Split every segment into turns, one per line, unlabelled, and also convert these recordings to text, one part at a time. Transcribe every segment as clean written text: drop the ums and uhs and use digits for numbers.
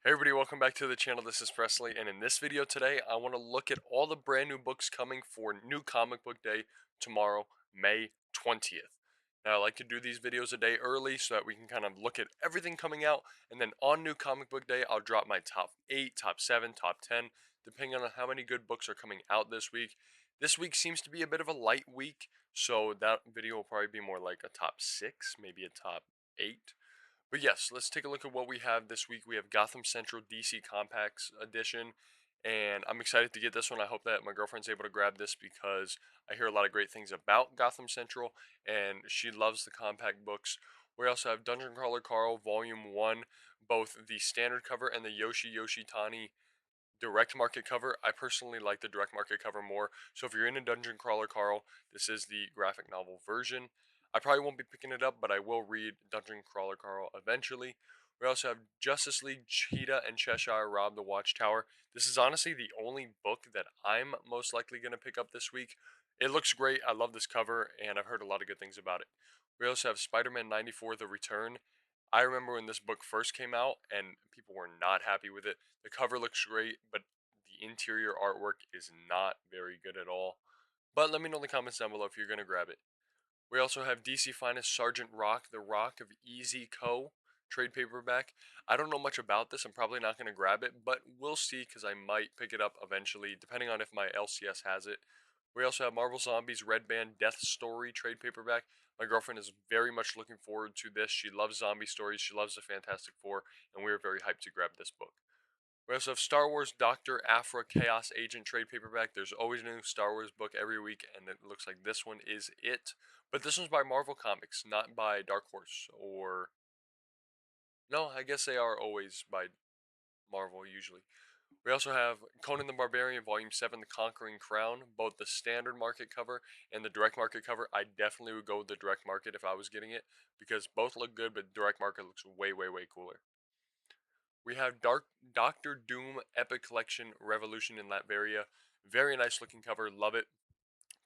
Hey everybody, welcome back to the channel. This is Presley, and in this video today, I want to look at all the brand new books coming for New Comic Book Day tomorrow, May 20th. Now, I like to do these videos a day early so that we can kind of look at everything coming out, and then on New Comic Book Day, I'll drop my top 8, top 7, top 10, depending on how many good books are coming out this week. This week seems to be a bit of a light week, so that video will probably be more like a top 6, maybe a top 8. But yes, let's take a look at what we have this week. We have Gotham Central DC Compacts Edition, and I'm excited to get this one. I hope that my girlfriend's able to grab this because I hear a lot of great things about Gotham Central, and she loves the compact books. We also have Dungeon Crawler Carl Volume 1, both the standard cover and the Yoshi Tani direct market cover. I personally like the direct market cover more. So if you're into Dungeon Crawler Carl, this is the graphic novel version. I probably won't be picking it up, but I will read Dungeon Crawler Carl eventually. We also have Justice League Cheetah and Cheshire Rob the Watchtower. This is honestly the only book that I'm most likely going to pick up this week. It looks great. I love this cover, and I've heard a lot of good things about it. We also have Spider-Man 94 The Return. I remember when this book first came out and people were not happy with it. The cover looks great, but the interior artwork is not very good at all. But let me know in the comments down below if you're going to grab it. We also have DC Finest Sergeant Rock, The Rock of Easy Co. trade paperback. I don't know much about this. I'm probably not going to grab it, but we'll see because I might pick it up eventually, depending on if my LCS has it. We also have Marvel Zombies Red Band Death Story trade paperback. My girlfriend is very much looking forward to this. She loves zombie stories. She loves the Fantastic Four, and we are very hyped to grab this book. We also have Star Wars Doctor Aphra Chaos Agent trade paperback. There's always a new Star Wars book every week, and it looks like this one is it. But this one's by Marvel Comics, not by Dark Horse. Or, no, I guess they are always by Marvel usually. We also have Conan the Barbarian Volume 7, The Conquering Crown, both the standard market cover and the direct market cover. I definitely would go with the direct market if I was getting it, because both look good, but direct market looks way cooler. We have Doctor Doom Epic Collection Revolution in Latveria. Very nice looking cover, love it.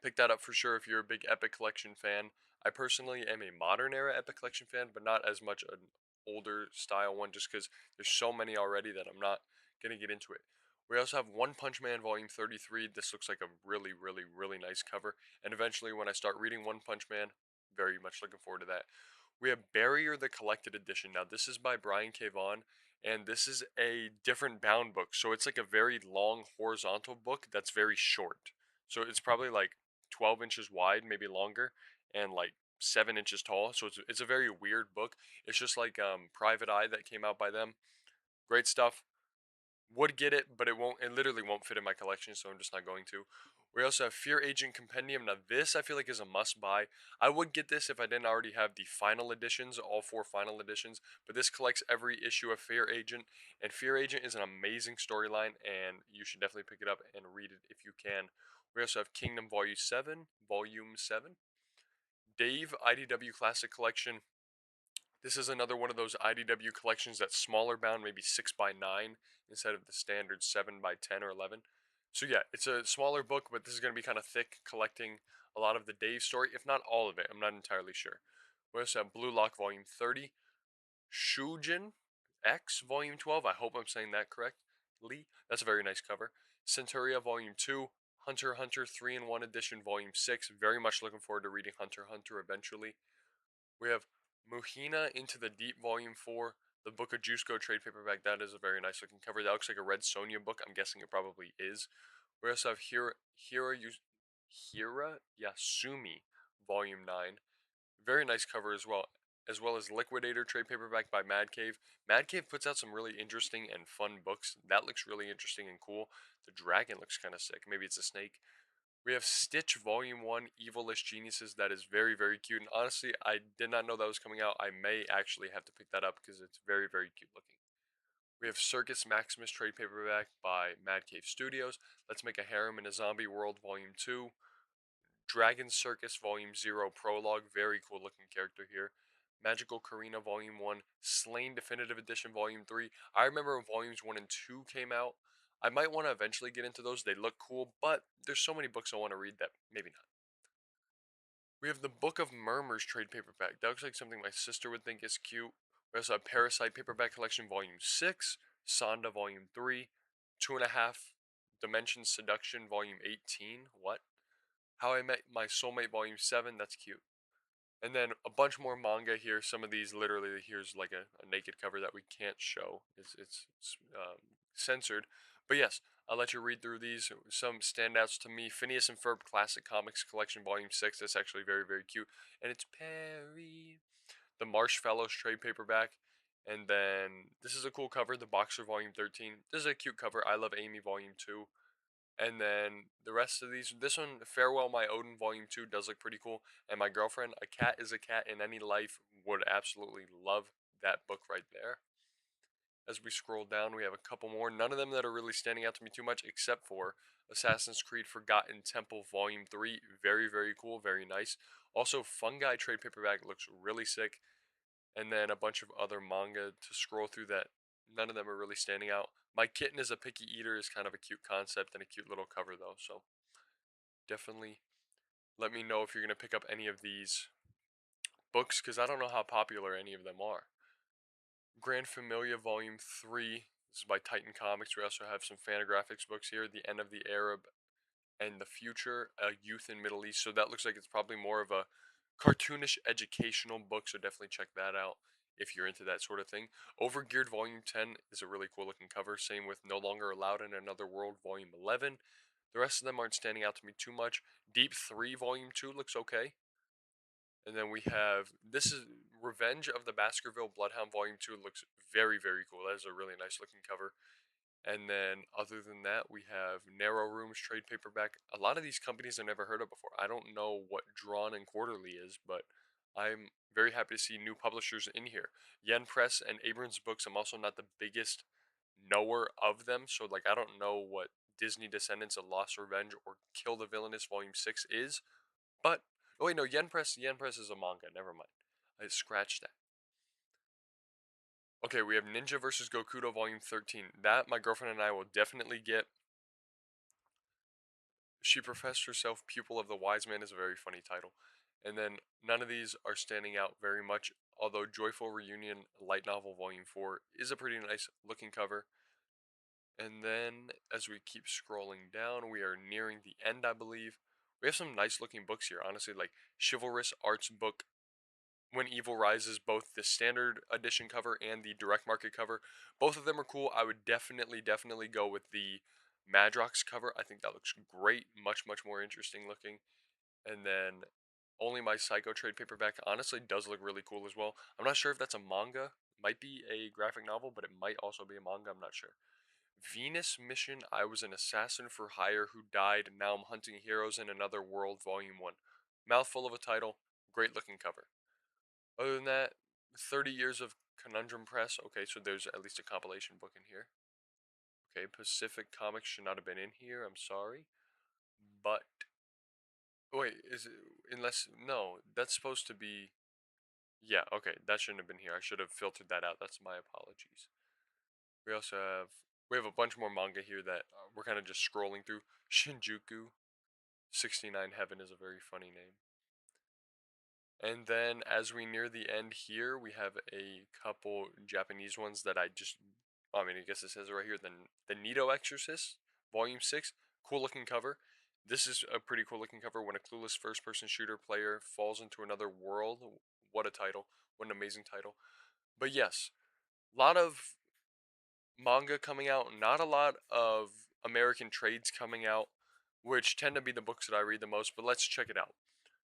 Pick that up for sure if you're a big Epic Collection fan. I personally am a modern era Epic Collection fan, but not as much an older style one just because there's so many already that I'm not going to get into it. We also have One Punch Man Volume 33. This looks like a really nice cover. And eventually, when I start reading One Punch Man, very much looking forward to that. We have Barrier the Collected Edition. Now, this is by Brian K. Vaughan, and this is a different bound book. So it's like a very long horizontal book that's very short. So it's probably like 12 inches wide, maybe longer, and like 7 inches tall. So it's a very weird book. It's just like Private Eye that came out by them. Great stuff. Would get it, but it won't. It literally won't fit in my collection, so I'm just not going to. We also have Fear Agent Compendium. Now this I feel like is a must buy. I would get this if I didn't already have the final editions, all 4 final editions. But this collects every issue of Fear Agent, and Fear Agent is an amazing storyline, and you should definitely pick it up and read it if you can. We also have Kingdom Volume 7, Dave IDW Classic Collection. This is another one of those IDW collections that's smaller bound, maybe 6 by 9 instead of the standard 7 by 10 or 11. So yeah, it's a smaller book, but this is going to be kind of thick, collecting a lot of the Dave story, if not all of it. I'm not entirely sure. We also have Blue Lock Volume 30, Shujin X Volume 12. I hope I'm saying that correctly. That's a very nice cover. Centuria Volume 2, Hunter x Hunter 3-in-1 Edition Volume 6. Very much looking forward to reading Hunter x Hunter eventually. We have Muhina Into the Deep Volume 4, the Book of Jusco trade paperback. That is a very nice looking cover. That looks like a Red Sonja book. I'm guessing it probably is. We also have Hira Yasumi Volume 9. Very nice cover as well as Liquidator trade paperback by Mad Cave. Mad Cave puts out some really interesting and fun books. That looks really interesting and cool. The dragon looks kind of sick. Maybe it's a snake. We have Stitch Volume 1, Evilish Geniuses. That is very cute. And honestly, I did not know that was coming out. I may actually have to pick that up because it's very cute looking. We have Circus Maximus trade paperback by Mad Cave Studios. Let's Make a Harem in a Zombie World Volume 2. Dragon Circus Volume 0 Prologue. Very cool looking character here. Magical Karina Volume 1. Slain Definitive Edition Volume 3. I remember when Volumes 1 and 2 came out. I might want to eventually get into those. They look cool, but there's so many books I want to read that maybe not. We have the Book of Murmurs trade paperback. That looks like something my sister would think is cute. We also have Parasite Paperback Collection Volume 6. Sonda Volume 3, Two and a Half Dimensions Seduction Volume 18. What? How I Met My Soulmate Volume 7. That's cute. And then a bunch more manga here. Some of these literally, here's like a naked cover that we can't show. It's censored. But yes, I'll let you read through these. Some standouts to me: Phineas and Ferb Classic Comics Collection Volume 6. That's actually very, very cute. And it's Perry. The Marshfellows trade paperback. And then this is a cool cover, The Boxer Volume 13. This is a cute cover. I Love Amy Volume 2. And then the rest of these, this one, Farewell My Odin Volume 2 does look pretty cool. And My Girlfriend, A Cat is a Cat in Any Life, would absolutely love that book right there. As we scroll down, we have a couple more. None of them that are really standing out to me too much, except for Assassin's Creed Forgotten Temple Volume 3. Very, very cool, very nice. Also, Fungi trade paperback looks really sick. And then a bunch of other manga to scroll through that none of them are really standing out. My Kitten is a Picky Eater is kind of a cute concept and a cute little cover though, so definitely let me know if you're going to pick up any of these books because I don't know how popular any of them are. Grand Familia Volume 3, this is by Titan Comics. We also have some Fantagraphics books here, The End of the Arab and the Future, a Youth in Middle East. So that looks like it's probably more of a cartoonish educational book, so definitely check that out if you're into that sort of thing. Overgeared Volume 10 is a really cool looking cover. Same with No Longer Allowed in Another World Volume 11. The rest of them aren't standing out to me too much. Deep 3 Volume 2 looks okay. And then we have, this is Revenge of the Baskerville Bloodhound Volume 2 looks very, very cool. That is a really nice looking cover. And then other than that, we have Narrow Rooms trade paperback. A lot of these companies I've never heard of before. I don't know what Drawn and Quarterly is, but I'm very happy to see new publishers in here. Yen Press and Abrams Books. I'm also not the biggest knower of them, so like I don't know what Disney Descendants of Lost Revenge or Kill the Villainous Volume 6 is. But oh wait, no, Yen Press is a manga. Never mind. I scratched that. Okay, we have Ninja vs. Gokudo Volume 13. That my girlfriend and I will definitely get. She professed herself pupil of the wise man is a very funny title. And then none of these are standing out very much, although Joyful Reunion Light Novel Volume 4 is a pretty nice looking cover. And then as we keep scrolling down, we are nearing the end, I believe. We have some nice looking books here, honestly, like Chivalrous Arts book When Evil Rises, both the standard edition cover and the direct market cover. Both of them are cool. I would definitely go with the Madrox cover. I think that looks great, much more interesting looking. And then Only My Psycho trade paperback honestly does look really cool as well. I'm not sure if that's a manga. Might be a graphic novel, but it might also be a manga. I'm not sure. Venus Mission I Was an Assassin for Hire Who Died. Now I'm Hunting Heroes in Another World Volume 1. Mouthful of a title. Great looking cover. Other than that, 30 Years of Conundrum Press. Okay, so there's at least a compilation book in here. Okay, Pacific Comics should not have been in here. I'm sorry. But wait, is it unless no, that's supposed to be yeah, okay, that shouldn't have been here. I should have filtered that out. That's my apologies. We also have we have a bunch more manga here that we're kind of just scrolling through. Shinjuku 69 Heaven is a very funny name. And then as we near the end here, we have a couple Japanese ones that I mean, I guess it says it right here, the Nito Exorcist, Volume 6, cool looking cover. This is a pretty cool looking cover when a clueless first person shooter player falls into another world. What a title. What an amazing title. But yes, a lot of manga coming out, not a lot of American trades coming out, which tend to be the books that I read the most, but let's check it out.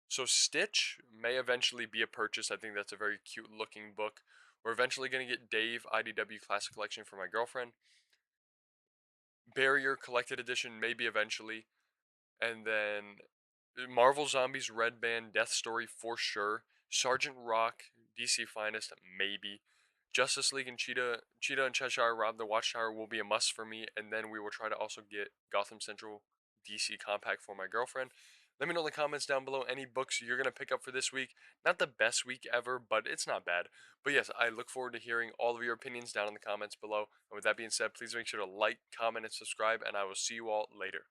So Stitch may eventually be a purchase. I think that's a very cute looking book. We're eventually going to get Dave IDW Classic Collection for my girlfriend. Barrier Collected Edition maybe eventually. And then Marvel Zombies Red Band Death Story for sure. Sergeant Rock DC Finest maybe. Justice League and Cheetah and Cheshire Rob the Watchtower will be a must for me, and then we will try to also get Gotham Central DC Compact for my girlfriend. Let me know in the comments down below any books you're going to pick up for this week. Not the best week ever, but it's not bad. But yes, I look forward to hearing all of your opinions down in the comments below. And with that being said, please make sure to like, comment, and subscribe, and I will see you all later.